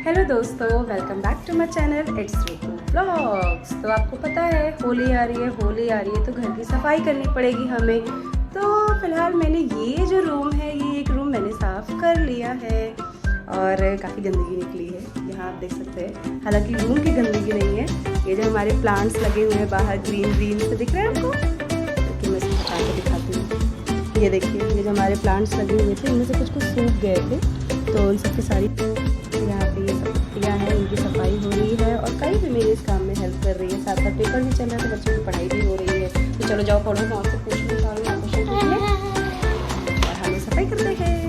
Hello दोस्तों, welcome back to my channel it's Ritu vlogs. तो आपको पता है होली आ रही है तो घर की सफाई करनी पड़ेगी हमें। तो फिलहाल मैंने ये जो रूम है, ये एक रूम मैंने साफ़ कर लिया है और काफ़ी गंदगी निकली है, यहाँ आप देख सकते हैं। हालांकि रूम की गंदगी नहीं है, ये जो हमारे प्लांट्स लगे हुए हैं बाहर ग्रीन ग्रीन से दिख रहे हैं आपको, क्योंकि मैं इसको हटा के दिखाती हूँ। ये देखिए, ये जो हमारे प्लांट्स लगे हुए थे इनमें से कुछ सूख गए थे, तो उन सबकी सारी यहाँ पे ये सब पत्तियाँ हैं, इनकी सफाई हो रही है और कई भी मेरे इस काम में हेल्प कर रही है। साथ साथ पेपर भी चल रहा है तो बच्चों की पढ़ाई भी हो रही है। तो चलो जाओ पढ़ो, मैं आपसे पूछ लूँ सारे क्वेश्चन पूछ लें और हमें सफाई करते हैं।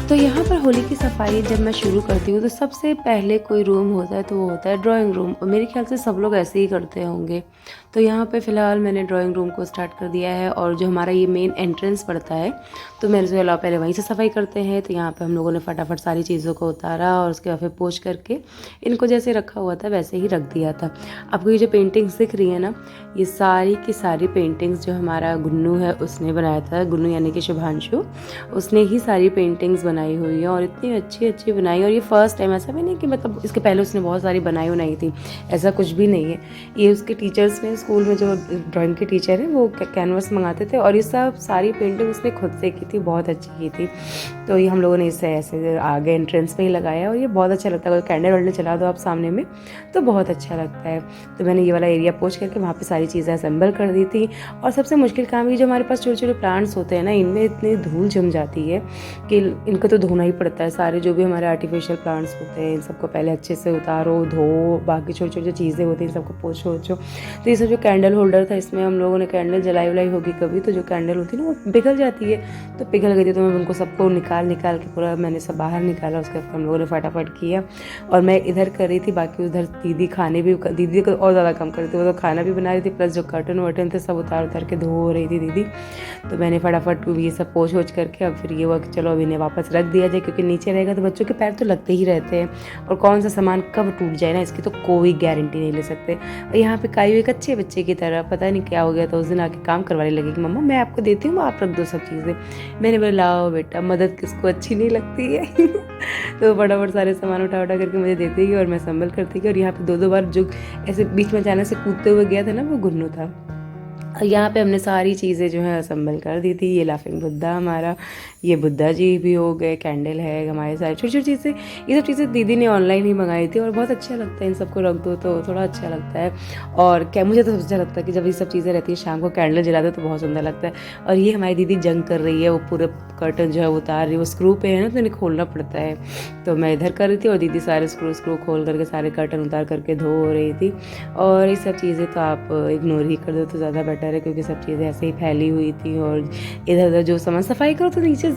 तो यहाँ पर होली की सफाई जब मैं शुरू करती हूँ तो सबसे पहले कोई रूम होता है तो वो होता है ड्राइंग रूम, और मेरे ख्याल से सब लोग ऐसे ही करते होंगे। तो यहाँ पे फ़िलहाल मैंने ड्राइंग रूम को स्टार्ट कर दिया है, और जो हमारा ये मेन एंट्रेंस पड़ता है तो मेरे से पहले वहीं से सफाई करते हैं। तो यहाँ पे हम लोगों ने फटाफट सारी चीज़ों को उतारा और उसके बाद फिर पोंछ करके इनको जैसे रखा हुआ था वैसे ही रख दिया था। आपको ये जो पेंटिंग्स दिख रही है ना, ये सारी की सारी पेंटिंग्स जो हमारा गुन्नू है उसने बनाया था। गुन्नू यानी कि शुभांशु, उसने ही सारी पेंटिंग्स बनाई हुई है और इतनी अच्छी अच्छी बनाई। और ये फर्स्ट टाइम, ऐसा भी नहीं कि मतलब इसके पहले उसने बहुत सारी बनाई थी, ऐसा कुछ भी नहीं है। ये उसके टीचर्स ने, स्कूल में जो ड्राइंग के टीचर हैं वो कैनवस मंगाते थे और ये सब सारी पेंटिंग उसने खुद से की थी, बहुत अच्छी की थी। तो ये हम लोगों ने इसे ऐसे आगे एंट्रेंस पे ही लगाया और ये बहुत अच्छा लगता है। अगर कैंडल वैंडल चला दो आप सामने में तो बहुत अच्छा लगता है। तो मैंने ये वाला एरिया पोंछ करके वहाँ पे सारी चीज़ें असेंबल कर दी थी। और सबसे मुश्किल काम ये, जो हमारे पास छोटे छोटे प्लांट्स होते हैं ना, इनमें इतनी धूल जम जाती है कि इनको तो धोना ही पड़ता है। सारे जो भी हमारे आर्टिफिशियल प्लांट्स होते हैं इन सबको पहले अच्छे से उतारो, धो, बाकी छोटी छोटी चीज़ें होती हैं इन सबको पोछो। तो ये सब जो कैंडल होल्डर था, इसमें हम लोगों ने कैंडल जलाई वलाई होगी कभी, तो जो कैंडल होती है ना वो पिघल जाती है, तो पिघल गई थी। तो मैं उनको सबको निकाल के पूरा मैंने सब बाहर निकाला। उसके बाद हम लोगों ने फटाफट किया और मैं इधर कर रही थी, बाकी उधर दीदी दीदी को और ज़्यादा कम कर रही थी, वो तो खाना भी बना रही थी, प्लस जो कर्टन वर्टन थे सब उतार के धो रही थी दीदी। तो मैंने फटाफट ये सब पोंछ करके अब फिर ये हुआ कि चलो अब इन्हें वापस रख दिया जाए, क्योंकि नीचे रहेगा तो बच्चों के पैर तो लगते ही रहते हैं और कौन सा सामान कब टूट जाए ना, इसकी तो कोई गारंटी नहीं ले सकते। और यहाँ पे कायू एक अच्छे बच्चे की तरह, पता नहीं क्या हो गया, तो उस दिन आके काम करवाने लगी कि मम्मा मैं आपको देती हूँ, आप रख दो सब चीज़ें। मैंने बोला लाओ बेटा, मदद किसको अच्छी नहीं लगती है। तो फटाफट सारे सामान उठा करके मुझे देती गई और मैं संभल करती गई। और यहाँ पे दो बार जो ऐसे बीच में अचानक से कूदते हुए गया था ना, वो गुन्नू था। यहाँ पे हमने सारी चीज़ें जो है असेंबल कर दी थी। ये लाफिंग बुद्धा हमारा, ये बुद्धा जी भी हो गए, कैंडल है, हमारे सारी छोटी छोटी चीज़ें, ये सब चीज़ें दीदी ने ऑनलाइन ही मंगाई थी और बहुत अच्छा लगता है। इन सबको रख दो तो थोड़ा अच्छा लगता है। और क्या, मुझे तो सबसे अच्छा लगता है कि जब ये सब चीज़ें रहती है शाम को कैंडल जलाते तो बहुत सुंदर लगता है। और ये हमारी दीदी जंग कर रही है, वो पूरे कर्टन जो है उतार रही है, वो स्क्रू पे है ना तो इन्हें खोलना पड़ता है। तो मैं इधर कर रही थी और दीदी सारे स्क्रू खोल करके सारे कर्टन उतार करके धो रही थी। और ये सब चीज़ें तो आप इग्नोर ही कर दो तो ज़्यादा बेटर है, क्योंकि सब चीज़ें ऐसे ही फैली हुई थी। और इधर उधर जो सामान सफाई करो तो नीचे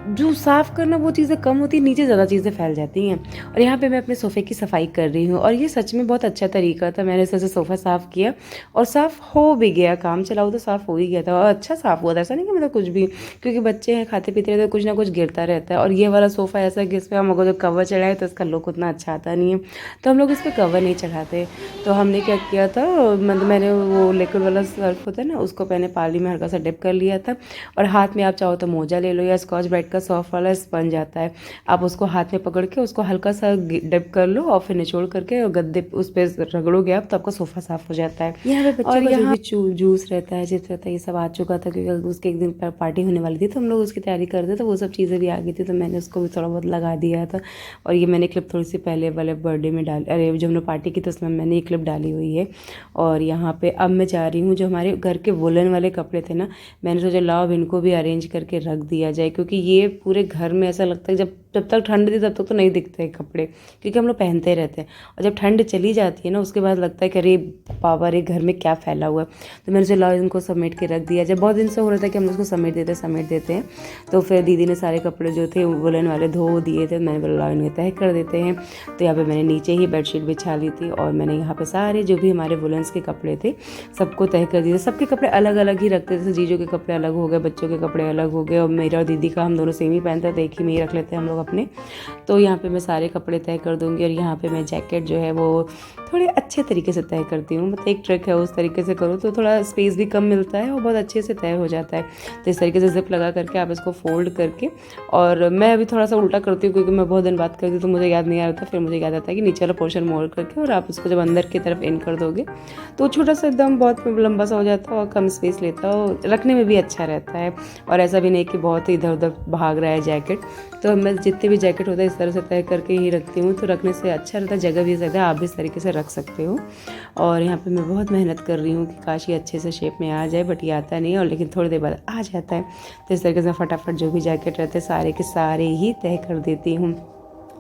जो साफ़ करना वो चीज़ें कम होती है, नीचे ज़्यादा चीज़ें फैल जाती हैं। और यहाँ पे मैं अपने सोफ़े की सफाई कर रही हूँ और ये सच में बहुत अच्छा तरीका था। मैंने इस सोफ़ा साफ़ किया और साफ़ हो भी गया, काम चलाओ तो साफ़ हो ही गया था और अच्छा साफ़ हुआ था। ऐसा नहीं कि मतलब कुछ भी, क्योंकि बच्चे हैं खाते पीते रहते, कुछ ना कुछ गिरता रहता है। और ये वाला सोफ़ा ऐसा है कि इस पर हम अगर कवर चढ़ाए तो इसका लुक उतना अच्छा आता नहीं है, तो हम लोग इस पर कवर नहीं चढ़ाते। तो हमने क्या किया था, मतलब मैंने वो लिक्विड वाला सर्फ होता है ना, उसको मैंने पानी में हल्का सा डिप कर लिया था। और हाथ में आप चाहो तो मोजा ले लो या स्कॉच ब्राइट का का सॉफ्ट वाला स्पंज आता है, आप उसको हाथ में पकड़ के उसको हल्का सा डिप कर लो और फिर निचोड़ करके और गद्दे उस पर रगड़ोगे आप तो आपका सोफ़ा साफ़ हो जाता है। यहाँ पे बच्चों का जो भी जूस रहता है, चिप्स रहता है, ये सब आ चुका था क्योंकि उसके एक दिन पार्टी होने वाली थी तो हम लोग उसकी तैयारी कर रहे थे, तो वो सब चीज़ें भी आ गई थी तो मैंने उसको भी थोड़ा बहुत लगा दिया था। और ये मैंने क्लिप थोड़ी सी पहले वाले बर्थडे में डाली, अरे जब हमने पार्टी की तो उसमें मैंने ये क्लिप डाली हुई है। और यहाँ पे अब मैं जा रही हूँ, जो हमारे घर के वुलन वाले कपड़े थे ना, मैंने सोचा लाओ अब इनको भी अरेंज करके रख दिया जाए, क्योंकि ये पूरे घर में ऐसा लगता है जब तक ठंड थी तब तक तो नहीं दिखते हैं कपड़े, क्योंकि हम लोग पहनते रहते हैं, और जब ठंड चली जाती है ना उसके बाद लगता है कि अरे पावर रे घर में क्या फैला हुआ है। तो मैंने सोचा लाओ इनको समेट के रख दिया जब बहुत दिन से हो रहा था कि हम उसको समेट देते हैं। तो फिर दीदी ने सारे कपड़े जो थे वुलन वाले धो दिए थे, मैंने बोला लाओ इन्हें तह कर देते हैं। तो यहाँ पे मैंने नीचे ही बेडशीट बिछा ली थी और मैंने यहाँ पे सारे जो भी हमारे वुलन्स के कपड़े थे सबको तह कर दिए। सबके कपड़े अलग अलग ही रखते थे, जीजू के कपड़े अलग हो गए, बच्चों के कपड़े अलग हो गए, और मेरा और दीदी का हम दोनों सेम ही पहनते थे, एक ही में ही रख लेते हैं हम लोग अपने। तो यहाँ पे मैं सारे कपड़े तय कर दूँगी और यहाँ पे मैं जैकेट जो है वो थोड़े अच्छे तरीके से तय करती हूँ, मतलब एक ट्रिक है उस तरीके से करो तो थोड़ा स्पेस भी कम मिलता है और बहुत अच्छे से तय हो जाता है। तो इस तरीके से जिप लगा करके आप इसको फोल्ड करके, और मैं अभी थोड़ा सा उल्टा करती हूँ क्योंकि मैं बहुत दिन बात करती हूँ तो मुझे याद नहीं आ रहा था, फिर मुझे याद आता है कि नीचे वाला पोर्शन मोड़ करके और आप उसको जब अंदर की तरफ इन कर दोगे तो छोटा सा एकदम बहुत लंबा सा हो जाता है और कम स्पेस लेता है और रखने में भी अच्छा रहता है। और ऐसा भी नहीं कि बहुत ही इधर उधर भाग रहा है जैकेट। तो मैं जितने भी जैकेट होता है इस तरह से तय करके ही रखती हूँ, तो रखने से अच्छा रहता है, जगह भी ज़्यादा, आप भी इस तरीके से रख सकते हो। और यहाँ पे मैं बहुत मेहनत कर रही हूँ कि काश ये अच्छे से शेप में आ जाए, बट ये आता नहीं है, और लेकिन थोड़ी देर बाद आ जाता है। तो इस तरीके से फटाफट जो भी जैकेट रहते हैं सारे के सारे ही तय कर देती हूँ।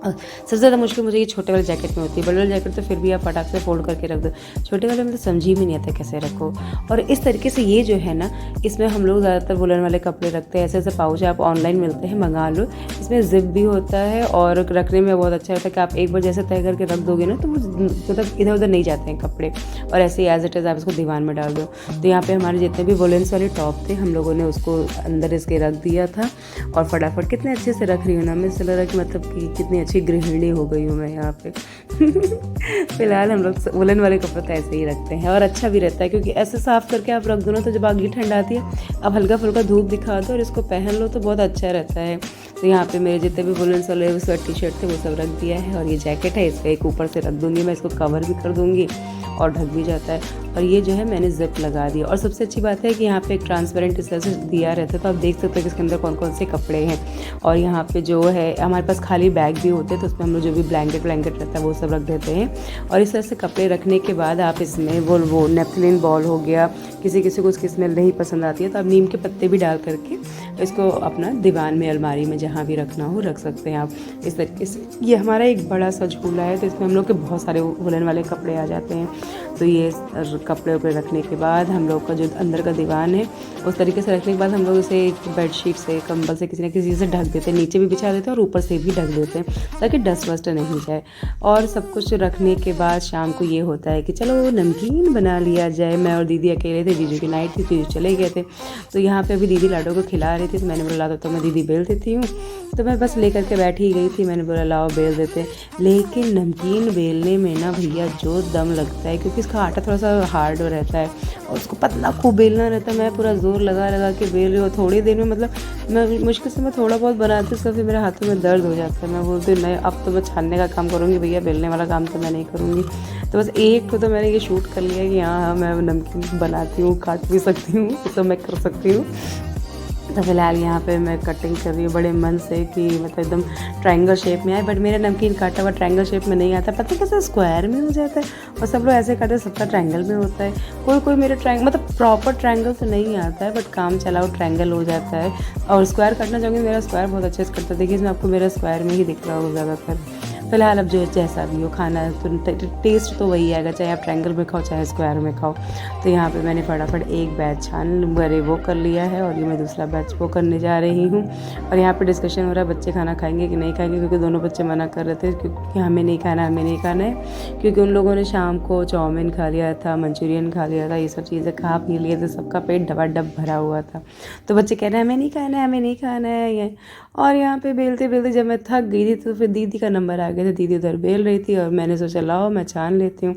सबसे ज़्यादा मुश्किल मुझे ये छोटे वाले जैकेट में होती है, बड़े वाले जैकेट तो फिर भी आप फटाक से फोल्ड करके रख दो, छोटे वाले में तो समझ ही भी नहीं आता कैसे रखो। और इस तरीके से ये जो है ना, इसमें हम लोग ज़्यादातर वुलन वाले कपड़े रखते हैं। ऐसे ऐसे पाउच आप ऑनलाइन मिलते हैं, मंगा लो, इसमें जिप भी होता है और रखने में बहुत अच्छा रहता है कि आप एक बार जैसे तय करके रख दोगे ना तो वो मतलब इधर उधर नहीं जाते हैं कपड़े, और ऐसे ही एज इट इज़ आप इसको दीवान में डाल दो। तो यहाँ पे हमारे जितने भी वुलन्स वाले टॉप थे हम लोगों ने उसको अंदर इसके रख दिया था, और फटाफट कितने अच्छे से रख रही हूँ ना मैं, इससे लग रहा है कि मतलब कि कितनी अच्छी गृहिणी हो गई हूँ मैं यहाँ पे। फिलहाल हम लोग वुलन वाले कपड़े तो ऐसे ही रखते हैं और अच्छा भी रहता है, क्योंकि ऐसे साफ़ करके आप रख दो ना तो जब अगली ठंड आती है आप हल्का फुल्का धूप दिखा दो और इसको पहन लो तो बहुत अच्छा रहता है। तो यहाँ पे मेरे जितने भी वुलन्स वाले स्वेट टी शर्ट थे वो सब रख दिया है, और ये जैकेट है इसका एक ऊपर से रख दूँगी मैं, इसको कवर भी कर दूँगी और ढक भी जाता है। और ये जो है मैंने जिप लगा दिया, और सबसे अच्छी बात है कि यहाँ पे एक ट्रांसपेरेंट इस तरह से दिया रहता है तो आप देख सकते हो कि इसके अंदर कौन कौन से कपड़े हैं। और यहाँ पे जो है हमारे पास खाली बैग भी होते हैं तो उसमें हम लोग जो भी ब्लैंकेट रहता है वो सब रख देते हैं। और इस तरह से कपड़े रखने के बाद आप इसमें वो नेपथलीन बॉल हो गया, किसी किसी को उसकी स्मेल नहीं पसंद आती है तो आप नीम के पत्ते भी डाल करके इसको अपना दीवान में, अलमारी में, जहाँ भी रखना हो रख सकते हैं आप इस तरीके से। ये हमारा एक बड़ा सा झूला है तो इसमें हम लोग के बहुत सारे वुलन वाले कपड़े आ जाते हैं। तो ये कपड़े उपड़े रखने के बाद हम लोग का जो अंदर का दीवान है उस तरीके से रखने के बाद हम लोग इसे बेडशीट से, कंबल से, किसी न किसी से ढक देते हैं, नीचे भी बिछा देते हैं और ऊपर से भी ढक देते हैं ताकि डस्ट वस्ट नहीं जाए। और सब कुछ रखने के बाद शाम को ये होता है कि चलो नमकीन बना लिया जाए। मैं और दीदी अकेले थे, जीजू की नाइट थी, जीजू चले गए थे। तो यहाँ पे अभी दीदी लाडो को खिला रही थी तो मैंने बोला तो मैं दीदी बेल देती हूँ, तो मैं बस लेकर के बैठी ही गई थी। मैंने बोला लाओ बेल देते हैं, लेकिन नमकीन बेलने में ना भैया जो दम लगता है, क्योंकि इसका आटा थोड़ा सा हार्ड रहता है और उसको पतला खूब बेलना रहता है। मैं पूरा जोर लगा लगा के बेल रही हूँ, थोड़ी देर में मतलब मैं मुश्किल से मैं थोड़ा बहुत बनाती हूँ, फिर मेरे हाथों में दर्द हो जाता है। मैं बोलती हूँ नहीं अब तो मैं छानने का काम करूँगी भैया, बेलने वाला काम तो मैं नहीं करूँगी। तो बस एक तो मैंने ये शूट कर लिया कि हाँ मैं नमकीन बनाती हूँ, काट भी सकती हूँ, तो मैं कर सकती हूँ। तो फिलहाल यहाँ पे मैं कटिंग कर रही हूँ बड़े मन से कि मतलब एकदम ट्रायंगल शेप में आए, बट मेरा नमकीन काटा हुआ ट्रायंगल शेप में नहीं आता, पता है कैसे स्क्वायर में हो जाता है, और सब लोग ऐसे काटे सबका ट्रायंगल में होता है। कोई मेरे ट्रायंगल मतलब प्रॉपर ट्रायंगल तो नहीं आता है, बट काम चलाओ ट्रायंगल हो जाता है। और स्क्वायर काटना चाहूँगी, मेरा स्क्वायर बहुत अच्छे से कटता है, देखिए इसमें आपको मेरा स्क्वायर में ही दिख रहा होगा ज़्यादातर। फिलहाल अब जो जैसा भी हो खाना है तो टेस्ट तो वही आएगा, चाहे आप ट्रायंगल में खाओ चाहे स्क्वायर में खाओ। तो यहाँ पे मैंने फटाफट एक बैच छान वो कर लिया है और ये मैं दूसरा बैच वो करने जा रही हूँ। और यहाँ पे डिस्कशन हो रहा है बच्चे खाना खाएंगे कि नहीं खाएंगे, क्योंकि दोनों बच्चे मना कर रहे थे क्योंकि हमें नहीं खाना है, क्योंकि उन लोगों ने शाम को चाउमीन खा लिया था, मंचूरियन खा लिया था, ये सब चीज़ें खा पी लिए थे, सबका पेट डबाडब भरा हुआ था। तो बच्चे कह रहे हैं हमें नहीं खाना है ये। और यहाँ पे बेलते बेलते जब मैं थक गई थी तो फिर दीदी का नंबर आ गए थे, दीदी उधर बेल रही थी और मैंने सोचा लाओ मैं छान लेती हूँ।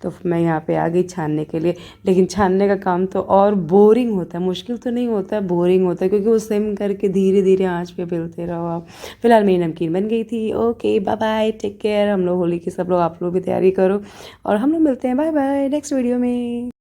तो मैं यहाँ पे आ गई छानने के लिए। लेकिन छानने का काम तो और बोरिंग होता है, मुश्किल तो नहीं होता है, बोरिंग होता है, क्योंकि वो सिम करके धीरे धीरे आँच पे बेलते रहो आप। फिलहाल मेरी नमकीन बन गई थी। Okay bye bye, take care. हम लोग होली की सब लोग, आप लोग भी तैयारी करो और हम लोग मिलते हैं। बाय बाय नेक्स्ट वीडियो में।